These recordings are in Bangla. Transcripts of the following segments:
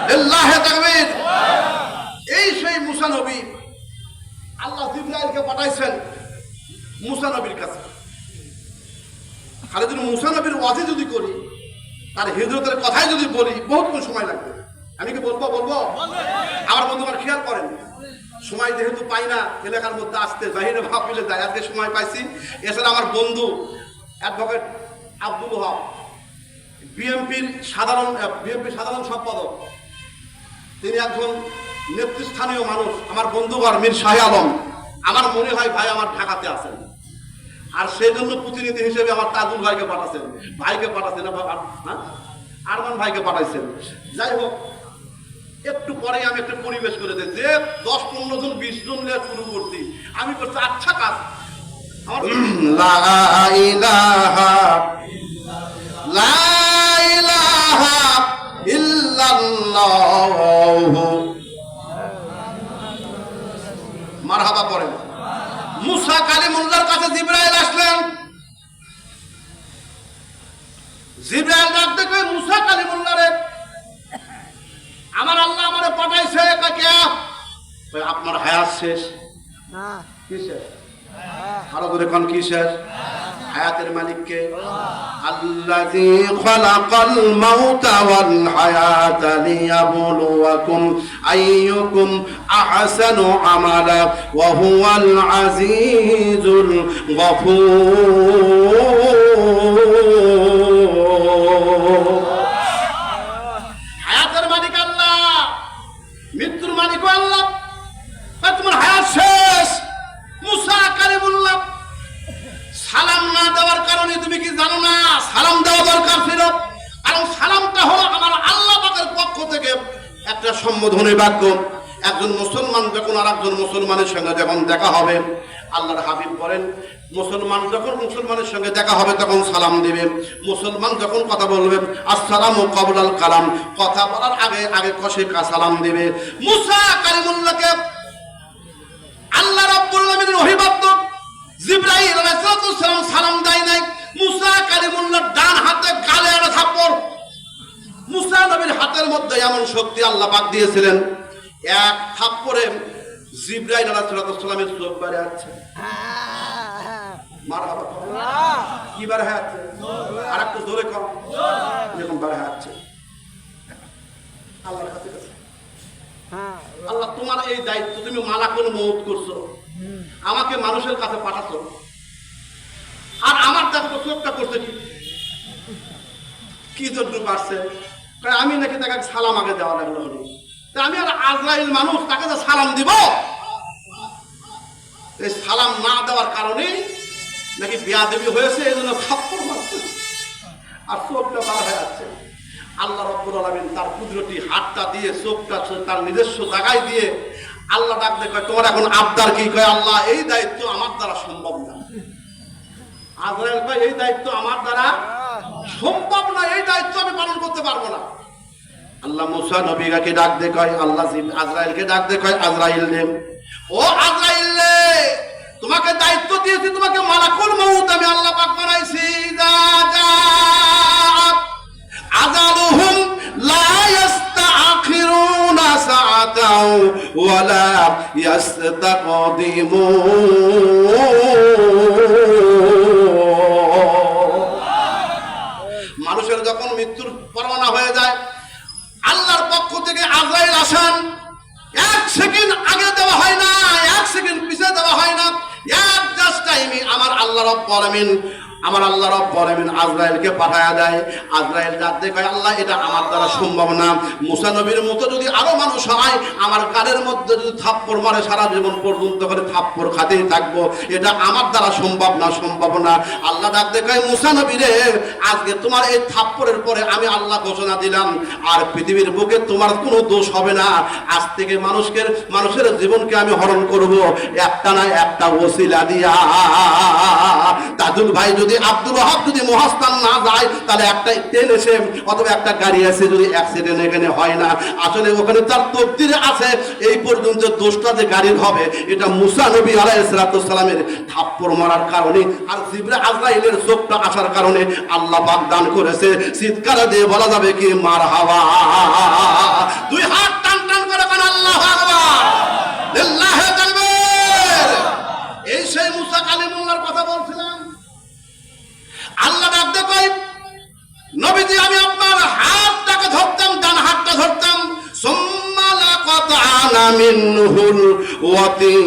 লিল্লাহি তাকবীর। এই সেই মুসা নবী, আল্লাহ জিবরাইলকে পাঠাইছেন মুসা নবীর কাছে। খালি যদি মুসা নবীর ওয়াজি যদি করি, তার হিজরতের কথাই যদি বলি, বহুত সময় লাগবে। আমি কি বলবো? আমার বন্ধুরা খেয়াল করেন, সময় যেহেতু পাই না এলাকার মধ্যে আসতে, জাহিরে ভাব পেলে যায়, আজকে সময় পাইছি। এছাড়া আমার বন্ধু অ্যাডভোকেট আব্দুল হক, বিএনপির সাধারণ সম্পাদক, তিনি একজন নেতৃস্থানীয় মানুষ। আমার বন্ধুবার মীর শাহ আলম, আমার মনে হয় ভাই আমার ঢাকাতে আছেন, আর সেই জন্য প্রতিনিধি হিসেবে আমার তাজুল ভাইকে পাঠাচ্ছেন, আরমান ভাইকে পাঠাইছেন। যাই হোক, একটু পরে আমি একটা পরিবেশ করে দিই যে 10-15 জন 20 জন নিয়ে শুরু করছি, আমি করছি আচ্ছা কাজ। লা ইলাহা ইল্লাল্লাহু মারহাবা পড়েন। মুসা কালিমুল্লাহর কাছে জিবরাইল আসলেন। জিবরাইল ডাকতে কই, মুসা কালিমুল্লাহরে আমার আল্লাহ আমারে পাঠাইছে। কয় আপনার হায়াত শেষ। কি শেষ? আরো ধরে কোন কি শেষ? হায়াতের মালিককে? আল্লাযী খালাকাল মাউতা ওয়াল হায়াতা লিয়াবলুয়াকুম আইয়ুকুম আহসানু আমালা ওয়া হুয়াল আজিজুল গফুর। হায়াতের মালিক আল্লাহ, মৃত্যুর মালিক আল্লাহ। তোমার হায়াত শেষ। মুসা কালিমুল্লাহ সালাম না দেওয়ার কারণে তুমি কি জানো না সালাম দেওয়া দরকার ছিল? কারণ সালামটা হলো আমার আল্লাহ পাকের পক্ষ থেকে একটা সম্বোধনী বাক্য। একজন মুসলমান যখন আর একজন মুসলমানের সঙ্গে যখন দেখা হবে, আল্লাহর হাবিব বলেন, মুসলমান যখন মুসলমানের সঙ্গে দেখা হবে তখন সালাম দিবে। মুসলমান যখন কথা বলবে, আসসালামু ক্বাবলাল কালাম, কথা বলার আগে কষে সালাম দিবে। মুসা কালিমুল্লাহকে আল্লাহ রাব্বুল আলামিনের অভিবাদ্য জিবরাইল আলাইহিস সালাম সালাম দেয় নাই। মুসা কালিমুল্লাহর ডান হাতে গালে একটা থাপ্পড়। মুসা নবীর হাতের মধ্যে এমন শক্তি আল্লাহ পাক দিয়েছিলেন, এক থাপ্পড়ে জিবরাইল আলাইহিস সালামের চোখ বাইরে আছে। মারহাবা, কি বার হয়ে আছে? আর একটু জোরে কর, যখন বার হয়ে আছে আল্লাহর কাছে। আল্লাহ তোমার এই দায়িত্ব, তুমি মালাকুল মউত করছো, আমাকে মানুষের কাছে পাঠাচ্ছো, আর আমার দেখো চোখটা করছে কি জন্য পারছে? আমি নাকি তাকে সালাম আগে দেওয়া লাগলো, আমি আর আজরাইল মানুষ, তাকে যে সালাম দিব, এই সালাম না দেওয়ার কারণে নাকি বেয়াদবি হয়েছে, এই জন্য থাপ্পড় মারছে আর চোখটা বার হয়ে যাচ্ছে। আল্লাহ রাব্বুল আলামিন তার কুদরতি হাতটা দিয়ে চোখটা তার নিজস্ব জায়গায় দিয়ে আল্লাহ ডাক দেয়, তোমার এখন আবদার কি? কয় আল্লাহ এই দায়িত্ব আমার দ্বারা সম্ভব না। আজরাইল কয় এই দায়িত্ব আমার দ্বারা সম্ভব না, এই দায়িত্ব আমি পালন করতে পারবো না। আল্লাহ মুসা নবীকে ডাক দে, কয় আল্লাহ আজরাইলকে ডাক দে, কয় আজরাইল রে, ও আজরাইল রে, তোমাকে দায়িত্ব দিয়েছি, তোমাকে মালাকুল মউত আমি আল্লাহ পাক বানাইছি। আজালুহুম লা ইস্তাখিরুনা সাআতাও ওয়া লা ইস্তাকদিমুন। মানুষের যখন মৃত্যুর পরোয়ানা হয়ে যায়, আল্লাহর পক্ষ থেকে আজরাইল আসেন, 1 সেকেন্ড আগে দেওয়া হয় না, 1 সেকেন্ড পিছিয়ে দেওয়া হয় না, এক জাস্ট টাইমে আমার আল্লাহ রাব্বুল আলামিন আজরাইলকে পাঠায়া দেয়। আজরাইল ডাকতে কয় আল্লাহ এটা আমার দ্বারা সম্ভব না। মুসা নবীর মতো যদি আরো মানুষ হয়, আমার গালের মধ্যে যদি থাপ্পড় মারে সারা জীবন পর্যন্ত করে থাপ্পড় খাতেই থাকবো, এটা আমার দ্বারা সম্ভব না। আল্লাহ ডাকতে কয় মুসা নবী রে, আজকে তোমার এই থাপ্পড়ের পরে আমি আল্লাহ ঘোষণা দিলাম, আর পৃথিবীর বুকে তোমার কোনো দোষ হবে না। আজ থেকে মানুষের জীবনকে আমি হরণ করব, একটা না একটা ওসিলা দিয়া। তাজুল ভাই যদি আব্দুল ওয়াহাব যদি মহাস্থান না যায় তাহলে একটা ট্রেন এসে অথবা একটা গাড়ি এসে যদি অ্যাক্সিডেন্ট এখানে হয় না, আসলে ওখানে তার তকদিরে আছে এই পর্যন্ত দোষটা যে গাড়ির হবে এটা মুসা নবী আলাইহিস সালামের থাপ্পড় মারার কারণে আর জিবরাইল আজরাইলের চোখটা আসার কারণে আল্লাহ পাক দান করেছে। চিৎকার দিয়ে বলা যাবে কি মারহাবা। দুই হাত টান টান করে বলেন আল্লাহু আকবার, লিল্লাহি তাকবীর। এই সেই মুসা কালিমুল্লাহর কথা বলছিলাম। আল্লাহ ডাকতে কই নবীজি আমি আপনার হাতটাকে ধরতাম, ডান হাতটা ধরতাম, সুম্মা লাকাতানা মিনহুল ওয়াতিন।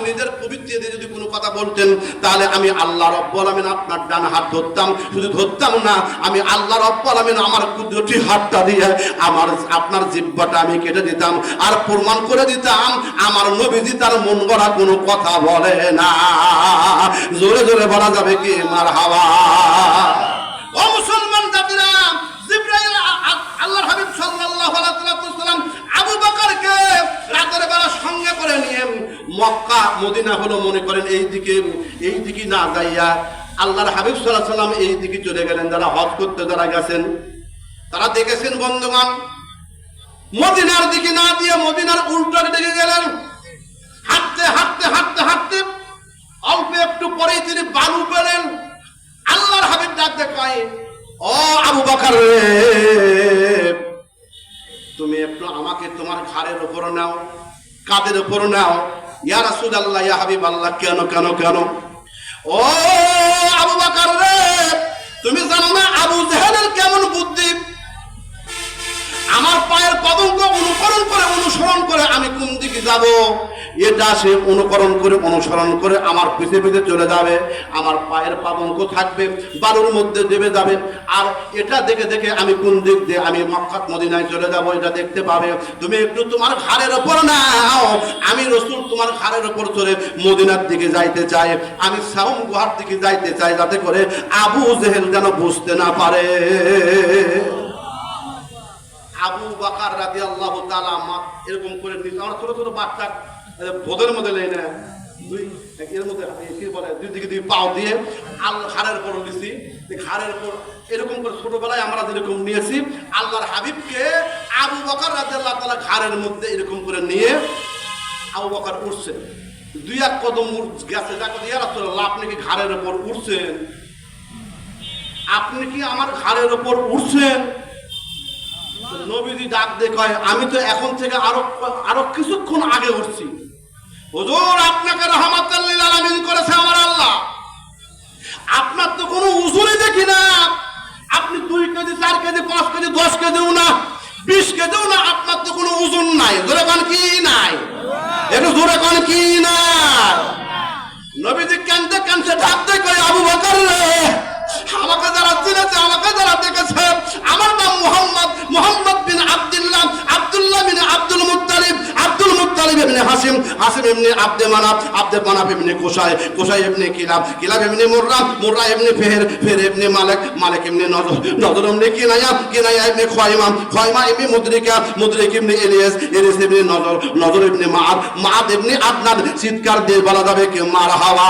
নিজের পবিত্রতা দিয়ে যদি কোনো কথা বলতেন তাহলে আমি আল্লাহ রাব্বুল আলামিন আপনার ডান হাত ধরতাম, শুধু ধরতাম না আমি আল্লাহ রাব্বুল আলামিন আমার কুদরতি হাতটা দিয়ে আমার আপনার জিহ্বাটা আমি কেটে দিতাম আর প্রমাণ করে দিতাম আমার নবীজি তার মন গড়া কোনো কথা বলে না। জোরে জোরে বলা যাবে কি মারহাবা। ও মুসলমান জাতিরা, জিবরাইল আল্লাহর হাবিব সাল্লাল্লাহু আলাইহি ওয়াসাল্লাম আবু বকরকে রাতের বেলা সঙ্গে করে নিয়ে মক্কা মদিনা হলো মনে করেন এই দিকে না যাইয়া আল্লাহর হাবিব সাল্লাল্লাহু আলাইহি ওয়াসাল্লাম এই দিকে চলে গেলেন। যারা হজ করতে যারা গেছেন তারা দেখেছেন বন্ধুগণ, মদিনার দিকে না দিয়ে মদিনার উল্টার দিকে গেলেন। হাঁটতে হাঁটতে হাঁটতে হাঁটতে অল্প একটু পরেই তিনি বালু পেলেন। আল্লাহর হাবিব ডাকতে কয় ও আবু বকর রে, তুমি একটু আমাকে তোমার ঘাড়ের উপর নাও, কাঁধের উপর নাও। ইয়া রাসূলুল্লাহ, ইয়া হাবিবাল্লাহ। কেন কেন কেন? ও আবু বকর রে, তুমি জানো না আবু জেহেলের কেমন বুদ্ধি? আমার পায়ের পদঙ্ক অনুসরণ করে আমি কোন দিকে যাব এটা সে অনুসরণ করে আমার পিছে পিছে চলে যাবে। আমার পায়ের পাদঙ্ক থাকবে, বালুর মধ্যে দেবে যাবে, আর এটা দেখে দেখে আমি কোন দিক দিয়ে আমি মক্কা মদিনায় চলে যাব এটা দেখতে পাবে। তুমি একটু তোমার ঘাড়ের উপর নাও, আমি রাসূল তোমার ঘাড়ের উপর চড়ে মদিনার দিকে যাইতে চাই। আমি সাউম গুহার দিকে যাইতে চাই যাতে করে আবু জেহেল যেন বুঝতে না পারে। আবু বকর রাদিয়াল্লাহু তাআলা এরকম করে আমরা ছোট ছোট বাচ্চা ভোদের মধ্যে নেই না, এর মধ্যে কি বলে দুই দিকে দুই পাও দিয়ে ঘাড়ের উপর নিয়েছি। ঘাড়ের উপর এরকম করে ছোটবেলায় আমরা যেরকম নিয়েছি আল্লাহর হাবিবকে আবু বকর রাদিয়াল্লাহু তাআলা ঘাড়ের মধ্যে এরকম করে নিয়ে আবু বকর উঠছে। দুই এক কদম গেছে, যা কথা ইয়া রাসূলুল্লাহ আপনি কি ঘাড়ের উপর উঠছেন? আপনি কি আমার ঘাড়ের উপর উঠছেন? নবীজি ডাক দিয়ে কয় আমি তো এখন থেকে আরো কিছুক্ষণ আগে উঠছি। হুজুর আপনাকে রাহমাতুল লিল আলামিন করেছে আমার আল্লাহ, আপনার তো কোনো উজুরই দেখি না। আপনি 2 কেজি 4 কেজি 5 কেজি 10 কেজিও না 20 কেজিও না, আপনার তো কোনো ওজন নাই। জোরে কোন কি নাই? একটু জোরে কোন কি না? নবীজি কাঁদতে কাঁদতে ডাক দিয়ে কয় আবু বকর রে, আমাকে যারা চিনেছে আমাকে যারা দেখেছে আমার নাম মুহাম্মদ বিন আব্দুল্লাহ, আব্দুল্লাহ বিন আব্দুল মুত্তালিব, আব্দুল মুত্তালিব ইবনে হাশিম, হাশিম ইবনে আব্দে মানাফ, আব্দে মানাফ ইবনে কুসাই, কুসাই ইবনে কিলাব, কিলাব ইবনে মুররা, মুররা ইবনে ফিহর, ফিহর ইবনে মালিক, মালিক ইবনে নজর, নজর ইবনে কিনায়া, কিনায়া ইবনে খয়মা, খয়মা ইবনে মুদরিকা, মুদরিক ইবনে ইলিয়াস, ইলিয়াস ইবনে নজর, নজর ইবনে মাআদ, মাআদ ইবনে আদনান। চিৎকার দিয়ে বলা যাবে কি মারহাবা।